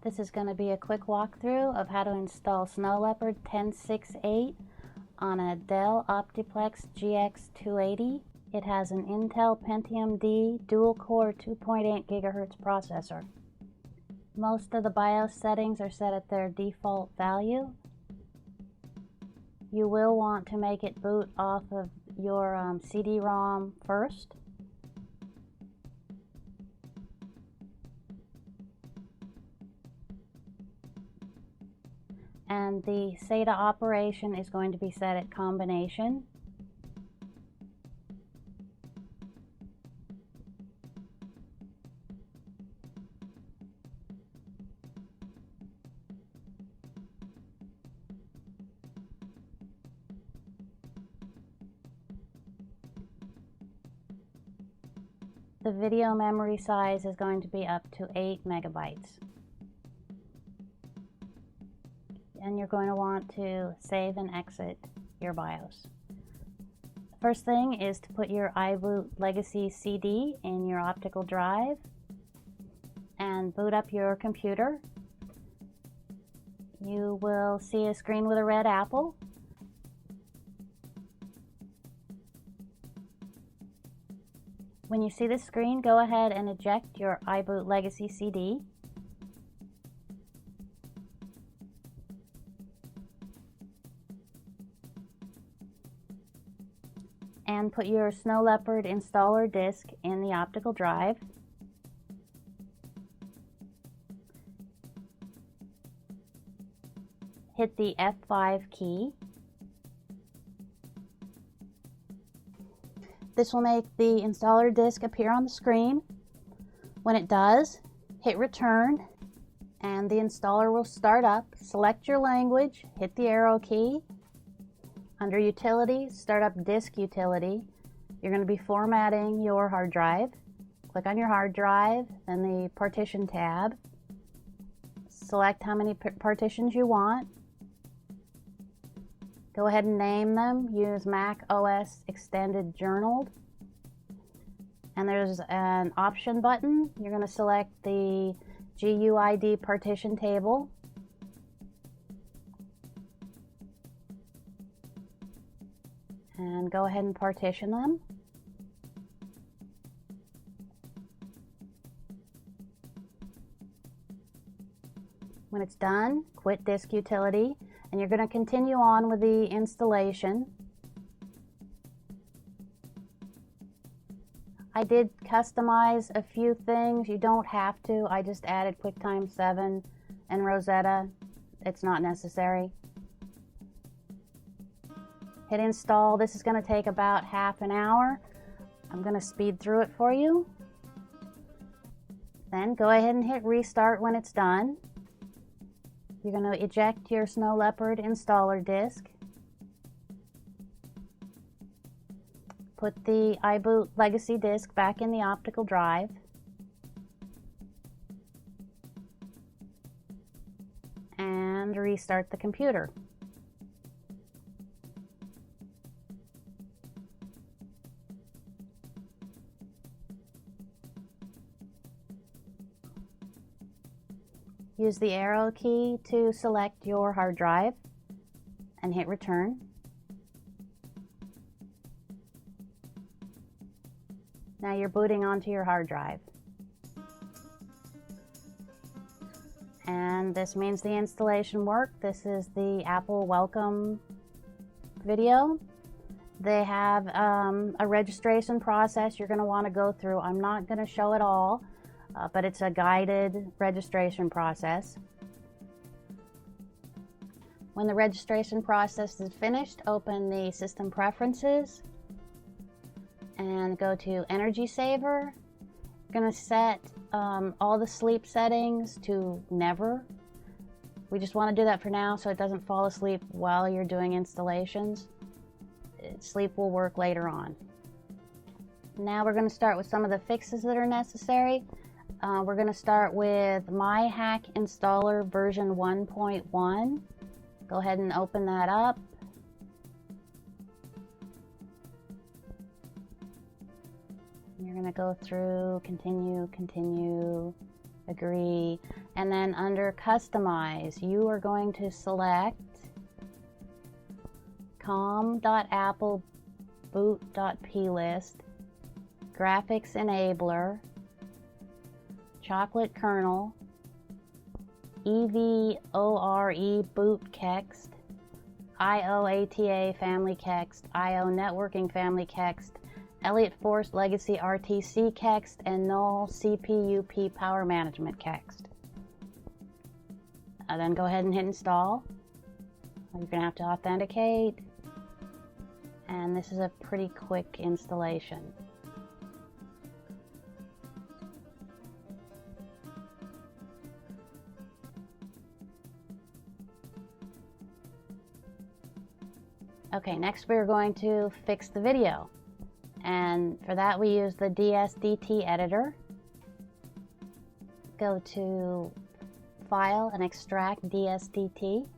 This is going to be a quick walkthrough of how to install Snow Leopard 1068 on a Dell optiplex GX620. It has an Intel Pentium D dual-core 2.8 GHz processor. Most of the BIOS settings are set at their default value. You will want to make it boot off of your CD-ROM first. And the SATA operation is going to be set at combination. The video memory size is going to be up to 8 megabytes. And you're going to want to save and exit your BIOS. First thing is to put your iBoot Legacy CD in your optical drive and boot up your computer. You will see a screen with a red apple. When you see this screen, go ahead and eject your iBoot Legacy CD. And put your Snow Leopard installer disk in the optical drive. Hit the F5 key. This will make the installer disk appear on the screen. When it does, hit return and the installer will start up. Select your language, hit the arrow key. Under Utility, start up Disk Utility. You're going to be formatting your hard drive. Click on your hard drive, then the Partition tab. Select how many partitions you want. Go ahead and name them. Use Mac OS Extended Journaled. And there's an option button. You're going to select the GUID partition table. And go ahead and partition them. When it's done, quit Disk Utility, and you're going to continue on with the installation. I did customize a few things. You don't have to. I just added QuickTime 7 and Rosetta. It's not necessary. Hit install. This is going to take about half an hour. I'm going to speed through it for you. Then go ahead and hit restart when it's done. You're going to eject your Snow Leopard installer disk. Put the iBoot Legacy disk back in the optical drive. And restart the computer. Use the arrow key to select your hard drive and hit return. Now you're booting onto your hard drive. And this means the installation worked. This is the Apple welcome video. They have a registration process you're going to want to go through. I'm not going to show it all. But it's a guided registration process. When the registration process is finished, open the System Preferences and go to Energy Saver. You're going to set all the sleep settings to never. We just want to do that for now so it doesn't fall asleep while you're doing installations. Sleep will work later on. Now we're going to start with some of the fixes that are necessary. We're going to start with MyHack Installer version 1.1. Go ahead and open that up. You're going to go through, continue. agree, and then under customize, you are going to select com.apple boot.plist, graphics enabler, chocolate kernel, EVORE boot kext, IOATA family kext, IO networking family kext, Elliott Force Legacy RTC kext, and null CPUP power management kext. Then go ahead and hit install. You're going to have to authenticate, and this is a pretty quick installation. Okay, next we're going to fix the video, and for that we use the DSDT editor. Go to File and extract DSDT.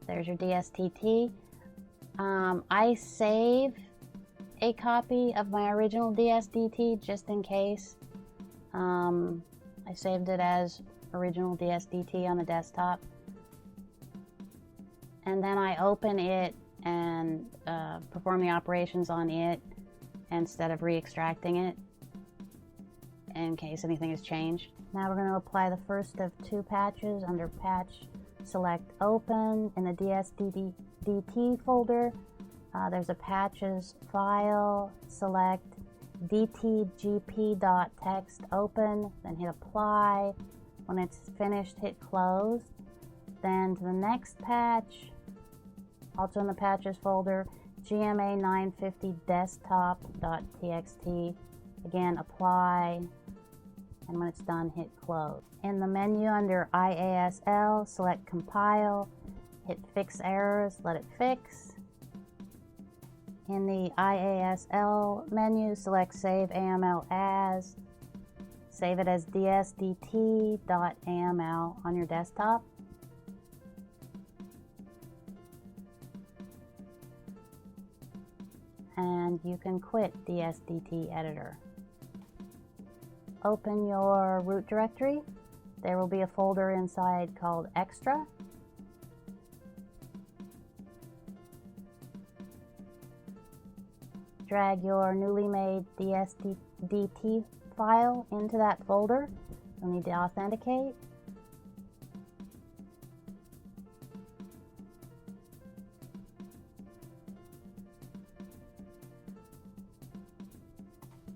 There's your DSDT. I save a copy of my original DSDT just in case. I saved it as original DSDT on the desktop, and then I open it and perform the operations on it instead of re-extracting it in case anything has changed. Now we're going to apply the first of two patches. Under patch, select open. In the DSDT folder, there's a patches file, select dtgp.txt open, then hit apply. When it's finished, hit close. Then to the next patch, also in the patches folder, GMA950 desktop.txt. Again, apply, and when it's done, hit close. In the menu under IASL, select compile, hit fix errors, let it fix. In the IASL menu, select save AML as, save it as dsdt.aml on your desktop. And you can quit DSDT editor. Open your root directory. There will be a folder inside called extra. Drag your newly made DSDT file into that folder. You'll need to authenticate.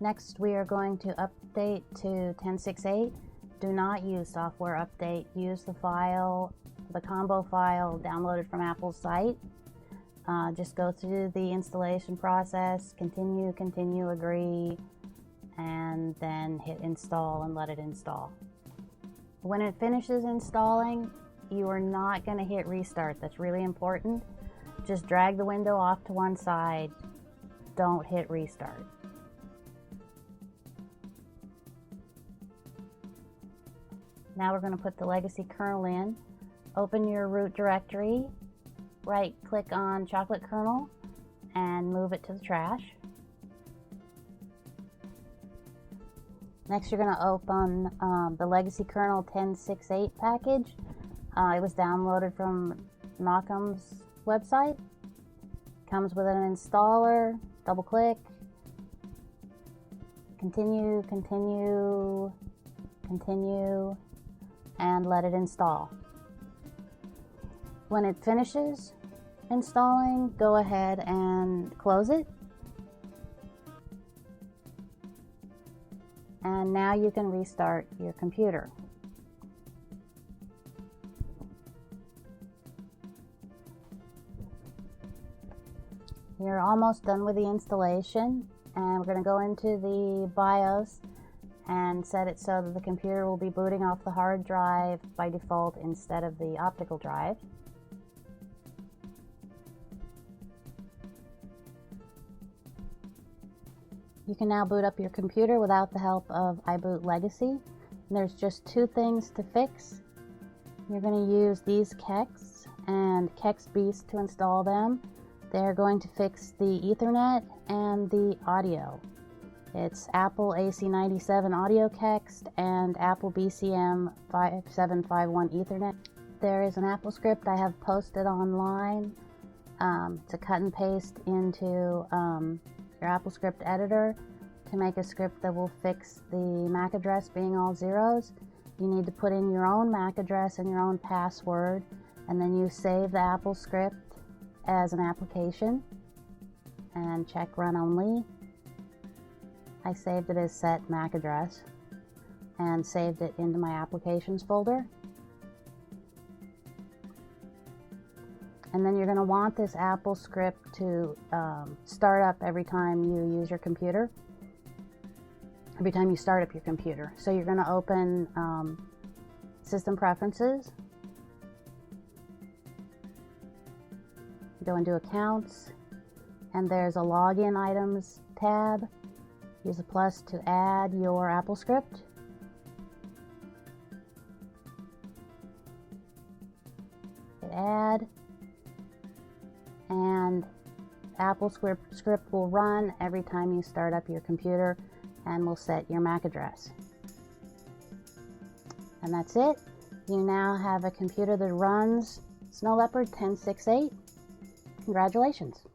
Next, we are going to update to 10.6.8. Do not use software update. Use the file, the combo file downloaded from Apple's site. Just go through the installation process, continue, agree, and then hit install and let it install. When it finishes installing, you are not going to hit restart. That's really important. Just drag the window off to one side. Don't hit restart. Now we're going to put the legacy kernel in. Open your root directory, right click on chocolate kernel, and move it to the trash. Next, you're going to open the legacy kernel 10.6.8 package. It was downloaded from Knockem's website. Comes with an installer. Double click. Continue, and let it install. When it finishes installing, go ahead and close it. And now you can restart your computer. You're almost done with the installation, and we're going to go into the BIOS and set it so that the computer will be booting off the hard drive by default instead of the optical drive. You can now boot up your computer without the help of iBoot Legacy. And there's just two things to fix. You're going to use these kexts and KextBeast to install them. They're going to fix the Ethernet and the audio. It's Apple AC97 audio text and Apple BCM 5751 Ethernet. There is an Apple script I have posted online to cut and paste into your Apple script editor to make a script that will fix the MAC address being all zeros. You need to put in your own MAC address and your own password, and then you save the Apple script as an application and check run only. I saved it as set MAC address and saved it into my applications folder. And then you're going to want this Apple script to start up every time you use your computer, every time you start up your computer. So you're going to open System Preferences, go into Accounts, and there's a Login Items tab. Use a plus to add your Apple script. Hit Add, and Apple script will run every time you start up your computer and will set your MAC address. And that's it. You now have a computer that runs Leopard 10.6.8. Congratulations.